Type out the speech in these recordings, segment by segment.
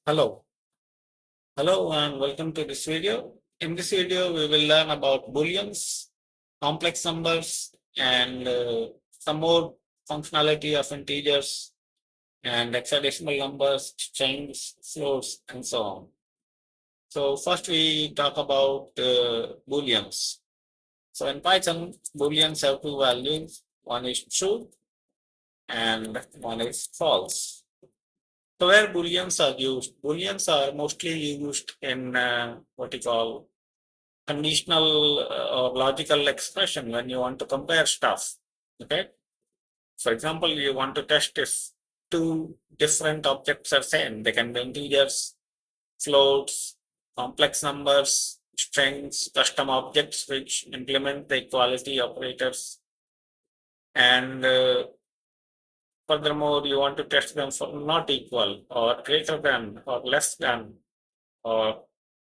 Hello. Hello and welcome to this video. In this video, we will learn about booleans, complex numbers, and some more functionality of integers and hexadecimal numbers, strings, floats, and so on. So first we talk about booleans. So in Python, booleans have two values. One is true and one is false. So where booleans are used? Booleans are mostly used in what you call conditional or logical expression when you want to compare stuff. Okay. For example, you want to test if two different objects are same. They can be integers, floats, complex numbers, strings, custom objects which implement the equality operators. And furthermore, you want to test them for not equal or greater than or less than, or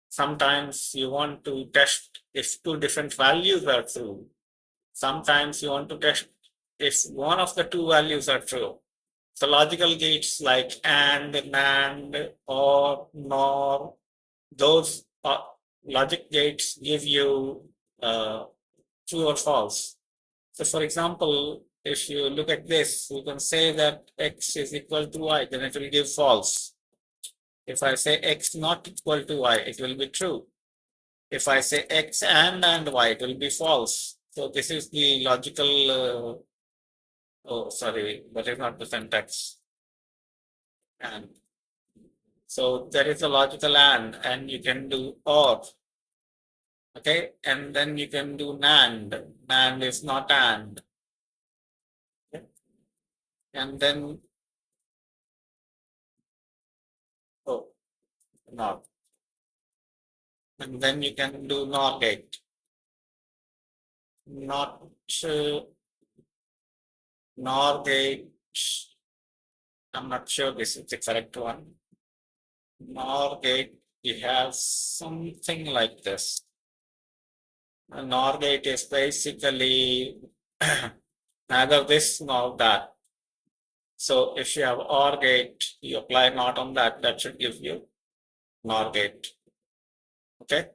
sometimes you want to test if two different values are true. Sometimes you want to test if one of the two values are true. So logical gates like and, NAND, or, NOR, those logic gates give you true or false. So for example, if you look at this, you can say that x is equal to y, then it will give false. If I say x not equal to y, it will be true. If I say x and y, it will be false. So this is the logical, oh, sorry, that is not the syntax. And so there is a logical and you can do or, okay, and then you can do NAND. NAND is not and. Okay? And then, oh, not. And then you can do NOR gate. Not, NOR gate. I'm not sure this is the correct one. NOR gate, we have something like this. A NOR gate is basically neither this nor that. So if you have OR gate, you apply not on that, that should give you NOR gate. Okay.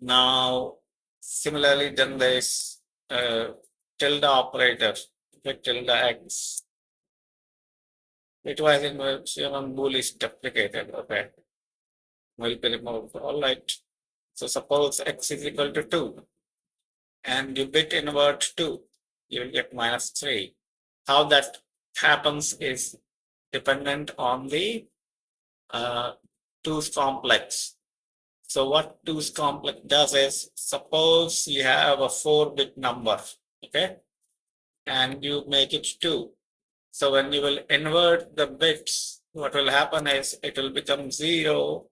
Now, similarly, then there is tilde operator, okay, tilde x. It was in which Bool is deprecated, okay, will be removed. All right. So suppose x is equal to 2 and you bit invert 2, you will get -3. How that happens is dependent on the 2's complex. So what 2's complex does is, suppose you have a 4-bit number, okay, and you make it 2. So when you will invert the bits, what will happen is it will become 0,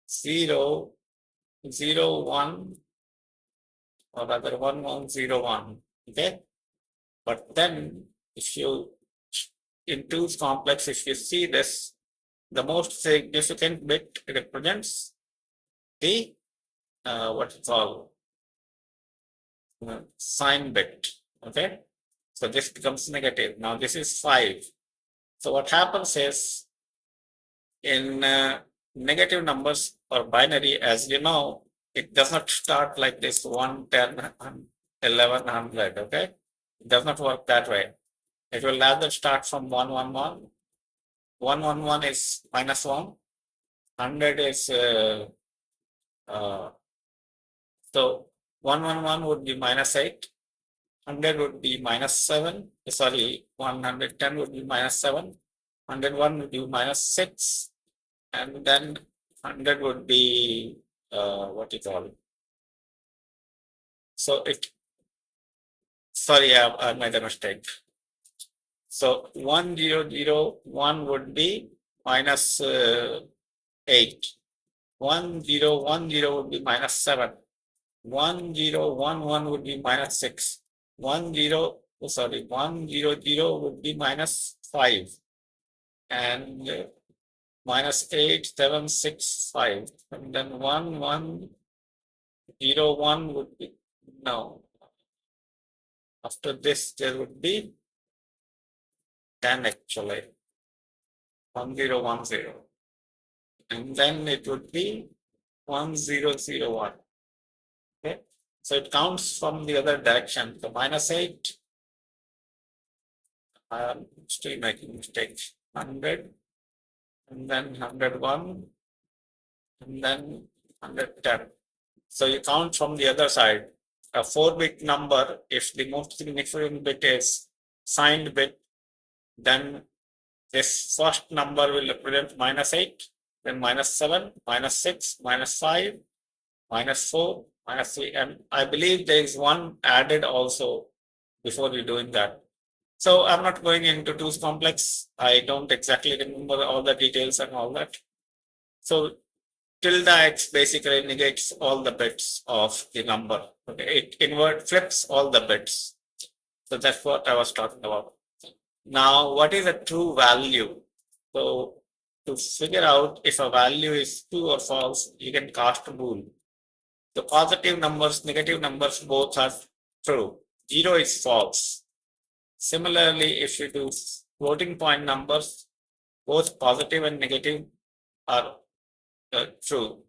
0, 0, 1, or rather 1, 1, 0, 1, okay. But then if you, in 2's complex, if you see this, the most significant bit represents the what you call sign bit, okay. So this becomes negative. Now this is 5. So what happens is, in negative numbers or binary, as you know, it does not start like this 1, 10, 11, 100, okay. It does not work that way. It will rather start from 1, 1, 1. 1, 1, 1 is -1. 100 is so 1, 1, 1 would be -8. 100 would be -7. Sorry, 110 would be -7. 101 would be -6. And then 100 would be what you call. So it, sorry, I made a mistake. So 1001 would be -8. 1010 would be -7. 1011 would be -6. 100 would be -5. And -8, 7, 6, 5. And then 1101 would be, no. After this, there would be 10 actually. 1010, and then it would be 1001. Okay, so it counts from the other direction. So -8, I'm still making mistakes. 100, and then 101, and then 110. So you count from the other side. A 4-bit number, if the most significant bit is signed bit, then this first number will represent -8, then -7, -6, -5, -4, -3, and I believe there is one added also before we doing that. So I'm not going into too complex. I don't exactly remember all the details and all that. So tilde x basically negates all the bits of the number. Okay, it flips all the bits. So that's what I was talking about. Now, what is a true value? So to figure out if a value is true or false, you can cast a Bool. The positive numbers, negative numbers, both are true. 0 is false. Similarly, if you do floating point numbers, both positive and negative are true.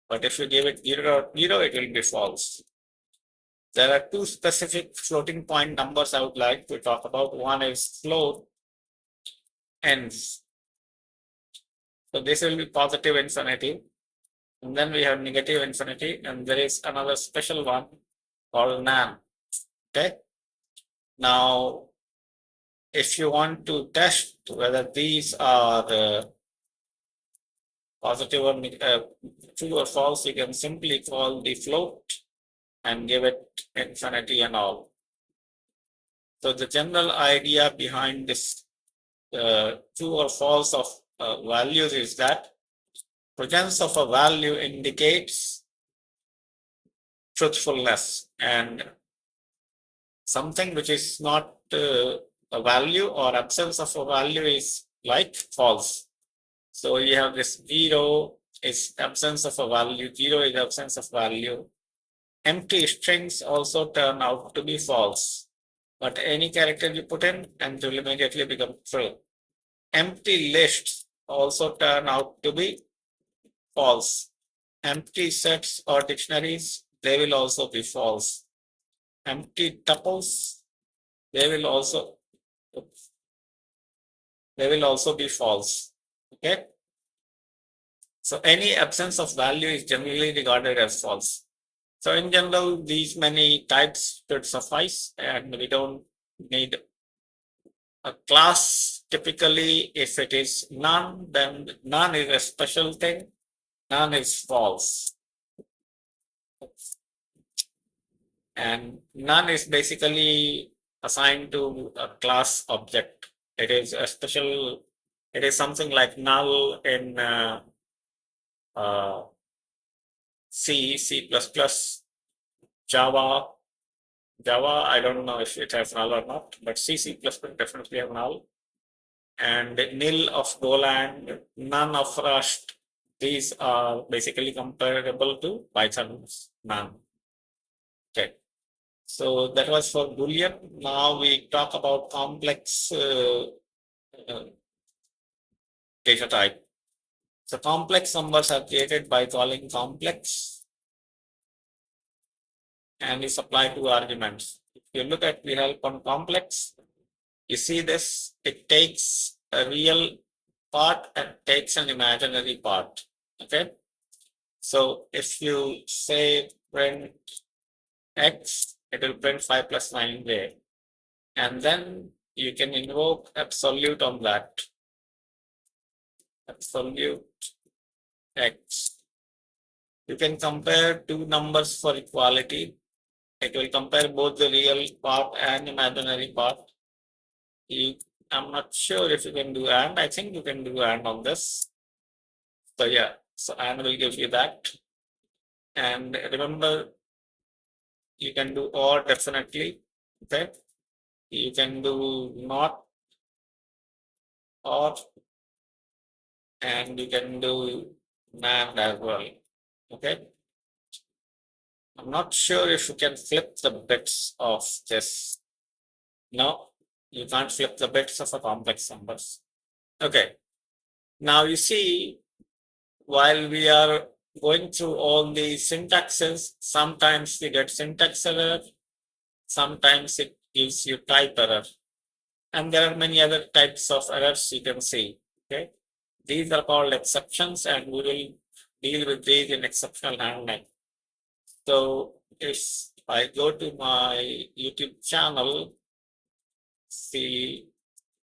But if you give it 0 0, it will be false. There are two specific floating point numbers I would like to talk about. One is float ends. So this will be positive infinity. And then we have negative infinity. And there is another special one called nan. Okay. Now, if you want to test whether these are positive or true or false, you can simply call the float and give it infinity and all. So the general idea behind this true or false of values is that presence of a value indicates truthfulness, and something which is not a value or absence of a value is like false. So you have this 0 is absence of a value, 0 is absence of value. Empty strings also turn out to be false, but any character you put in and it will immediately become true. Empty lists also turn out to be false. Empty sets or dictionaries, they will also be false. Empty tuples, they will also be false. Okay. So any absence of value is generally regarded as false. So in general, these many types should suffice, and we don't need a class. Typically, if it is none, then none is a special thing. None is false. And none is basically assigned to a class object. It is a special, it is something like null in C, C++, Java. Java, I don't know if it has null or not, but C, C++ definitely have null. And nil of Golang, none of Rust. These are basically comparable to Python's none. Okay. So that was for Boolean. Now we talk about complex data type. So complex numbers are created by calling complex and is applied to arguments. If you look at the help on complex, you see this, it takes a real part and takes an imaginary part. Okay. So if you say print x, it will print 5 plus 9 there. And then you can invoke absolute on that. Absolute x. You can compare two numbers for equality. It will compare both the real part and imaginary part. I'm not sure if you can do and. I think you can do and on this. So yeah, so and will give you that. And remember, you can do or definitely. Okay. You can do not or, and you can do NAND as well. Okay. I'm not sure if you can flip the bits of this. No, you can't flip the bits of a complex numbers. Okay. Now you see, while we are going through all the syntaxes, sometimes we get syntax error, sometimes it gives you type error. And there are many other types of errors you can see. Okay, these are called exceptions, and we will deal with these in exceptional handling. So if I go to my YouTube channel, see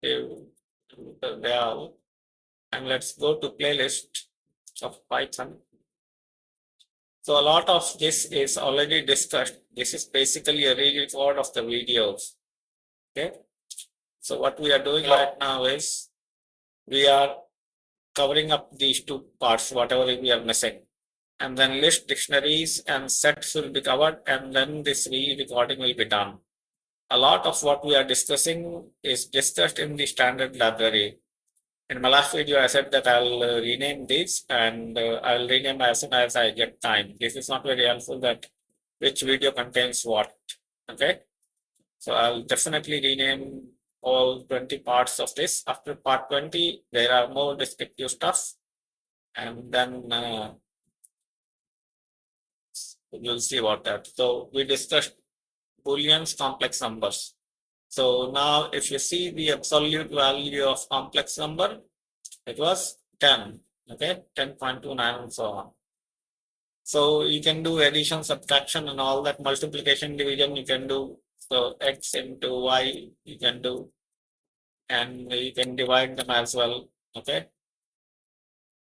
there, and let's go to playlist of Python. So a lot of this is already discussed. This is basically a re-record of the videos. Okay. So what we are doing right now is we are covering up these two parts, whatever we are missing. And then list, dictionaries, and sets will be covered, and then this re-recording will be done. A lot of what we are discussing is discussed in the standard library. In my last video, I said that I'll rename these, and I'll rename as soon as I get time. This is not very helpful that which video contains what. Okay. So I'll definitely rename all 20 parts of this. After part 20, there are more descriptive stuff. And then you'll see about that. So we discussed Booleans, complex numbers. So now if you see the absolute value of complex number, it was 10, okay, 10.29 and so on. So you can do addition, subtraction and all that, multiplication, division you can do. So x into y you can do, and you can divide them as well, okay.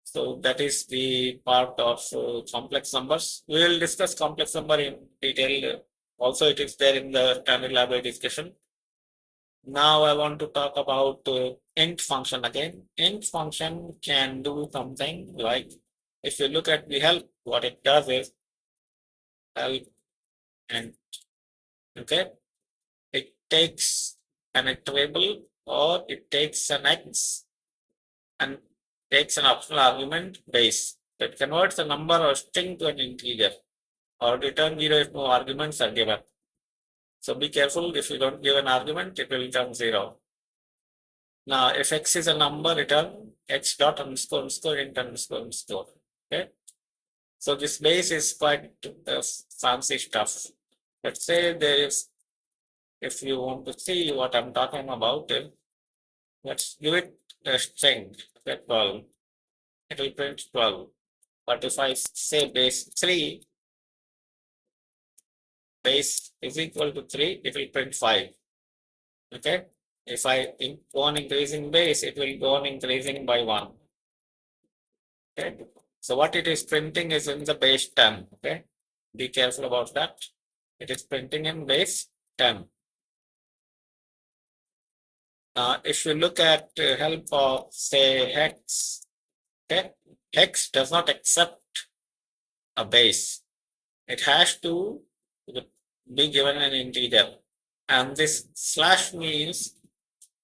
So that is the part of complex numbers. We will discuss complex number in detail. Also, it is there in the standard library discussion. Now I want to talk about int function again. Int function can do something like, if you look at the help, what it does is help and okay, it takes an iterable or it takes an x and takes an optional argument base. It converts a number or string to an integer or return 0 if no arguments are given. So be careful, if you don't give an argument, it will return 0. Now, if x is a number, return x dot underscore underscore int underscore underscore. Okay. So this base is quite fancy stuff. Let's say there is, if you want to see what I'm talking about, let's give it a string, okay, 12. It will print 12. But if I say base 3, base is equal to 3, it will print 5. Okay. If I go on increasing base, it will go on increasing by 1. Okay. So what it is printing is in the base 10. Okay. Be careful about that. It is printing in base 10. If you look at help of say hex, okay, hex does not accept a base. It has to be given an integer. And this slash means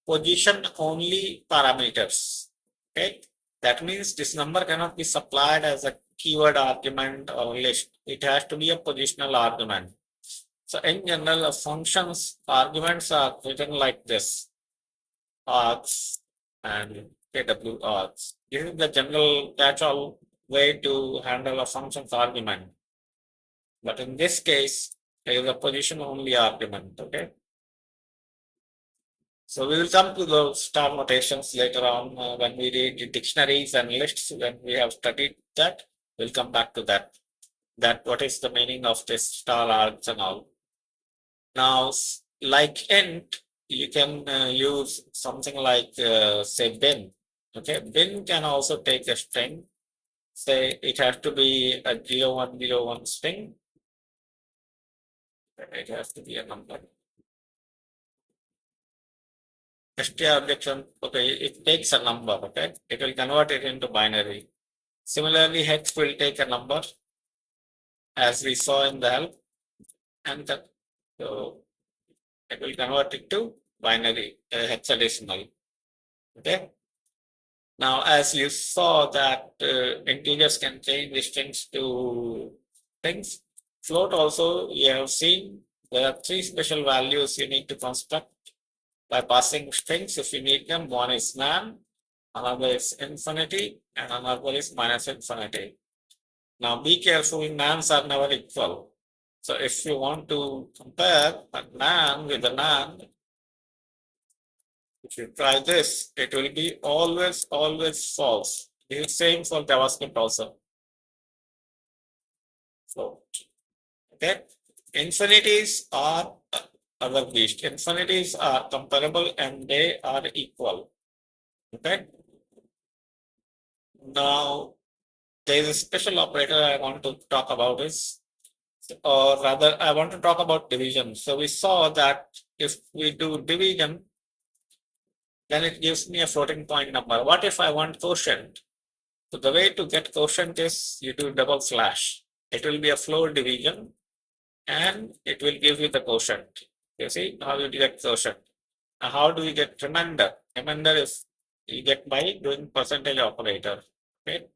position only parameters. Okay. That means this number cannot be supplied as a keyword argument or list. It has to be a positional argument. So in general, functions arguments are written like this: args and kw args. This is the general catch-all way to handle a function's argument. But in this case, there is a position only argument. Okay. So we will come to those star notations later on when we read the dictionaries and lists. When we have studied that, we'll come back to that. That what is the meaning of this star args and all. Now, like int, you can use something like say bin. Okay, bin can also take a string. Say it has to be a 0101 string. It has to be a number. str objection, okay, it takes a number, okay, it will convert it into binary. Similarly, hex will take a number, as we saw in the help, and so it will convert it to binary, hexadecimal. Okay. Now, as you saw that integers can change the strings to things, float also you have seen there are 3 special values you need to construct by passing strings if you need them. One is nan, another is infinity, and another is minus infinity. Now be careful, nans are never equal. So if you want to compare a nan with a nan, if you try this, it will be always false. The same for JavaScript also. So, okay, infinities are other beast. Infinities are comparable and they are equal. Okay. Now, there is a special operator I want to talk about is, or rather, I want to talk about division. So we saw that if we do division, then it gives me a floating point number. What if I want quotient? So the way to get quotient is you do double slash. It will be a floor division and it will give you the quotient. You see how you get quotient. Now how do we get remainder? Remainder is you get by doing percentage operator. Okay.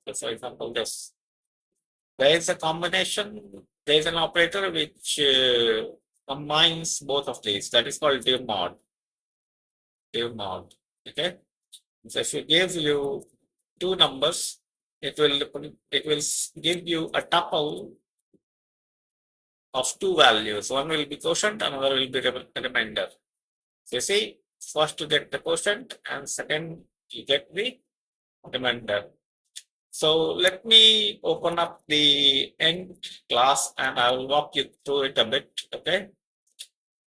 So for example, this. There is a combination, there is an operator which combines both of these. That is called div mod. Div mod. Okay. So if it gives you two numbers, it will give you a tuple of two values. One will be quotient, another will be remainder. So you see, first you get the quotient, and second you get the remainder. So let me open up the end class and I will walk you through it a bit. Okay.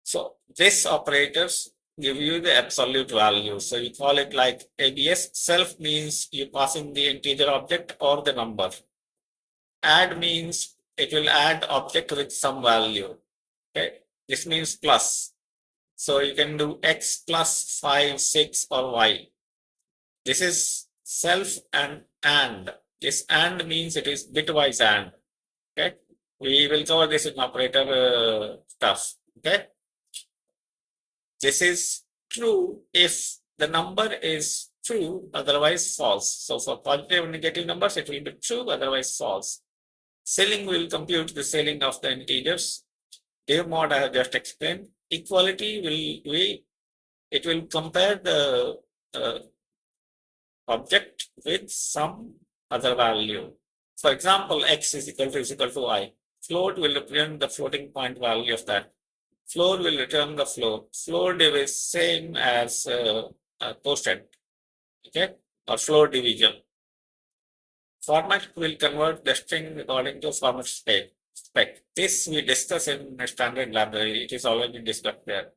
So this operators give you the absolute value. So you call it like ABS. Self means you pass in the integer object or the number. Add means it will add object with some value. Okay. This means plus. So you can do x plus 5, 6 or y. This is self and. This and means it is bitwise and. Okay. We will cover this in operator stuff. Okay. This is true if the number is true, otherwise false. So for positive and negative numbers, it will be true, otherwise false. Ceiling will compute the ceiling of the integers. Div mod I have just explained. Equality it will compare the object with some other value. For example, x is equal to y. Float will represent the floating point value of that. Floor will return the floor. Floor div is same as quotient, okay, or floor division. Format will convert the string according to format spec. This we discuss in the standard library. It is already discussed there.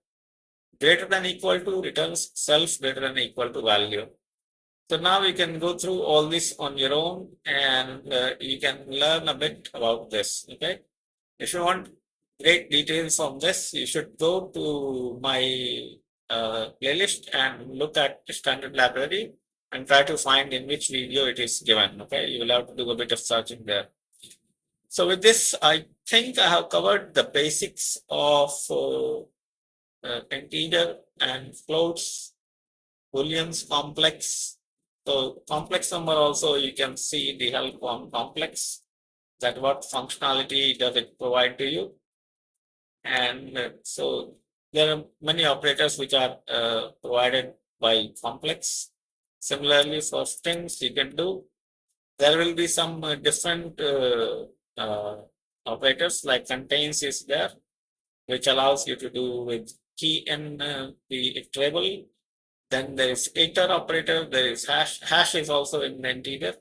Greater than equal to returns self greater than equal to value. So now we can go through all this on your own and you can learn a bit about this. Okay. If you want great details on this, you should go to my playlist and look at the standard library and try to find in which video it is given. Okay. You will have to do a bit of searching there. So with this, I think I have covered the basics of integer and floats, booleans, complex. So complex number also you can see the help on complex, that what functionality does it provide to you. And so there are many operators which are provided by complex. Similarly for strings you can do. There will be some different operators like contains is there, which allows you to do with key in the table. Then there is iter operator, there is hash. Hash is also in the integer.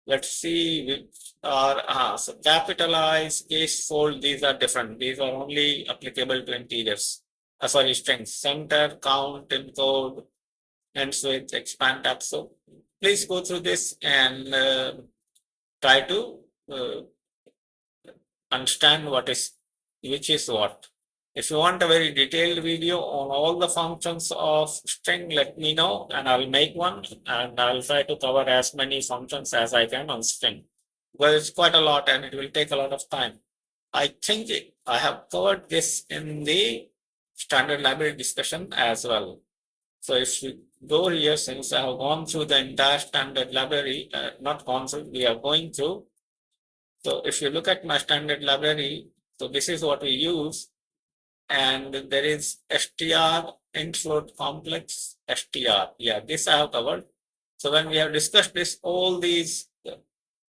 Let's see which are, so capitalize, case, fold, these are different. These are only applicable to integers. Sorry, strings. Center, count, encode, ends with, expand tab. So please go through this and try to understand which is what. If you want a very detailed video on all the functions of string, let me know and I'll make one and I'll try to cover as many functions as I can on string. Well, it's quite a lot and it will take a lot of time. I think I have covered this in the standard library discussion as well. So if you go here, since I have gone through the entire standard library, not gone through, we are going through. So if you look at my standard library, so this is what we use. And there is str int float complex str. Yeah, this I have covered. So when we have discussed this, all these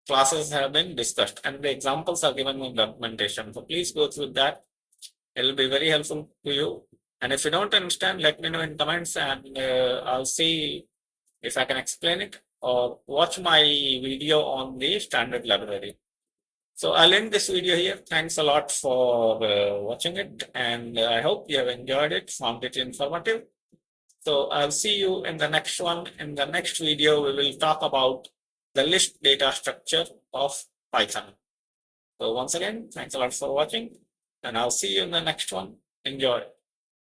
classes have been discussed and the examples are given in documentation. So please go through that. It will be very helpful to you. And if you don't understand, let me know in comments and I'll see if I can explain it or watch my video on the standard library. So I'll end this video here. Thanks a lot for watching it and I hope you have enjoyed it, found it informative. So I'll see you in the next one. In the next video, we will talk about the list data structure of Python. So once again, thanks a lot for watching and I'll see you in the next one. Enjoy.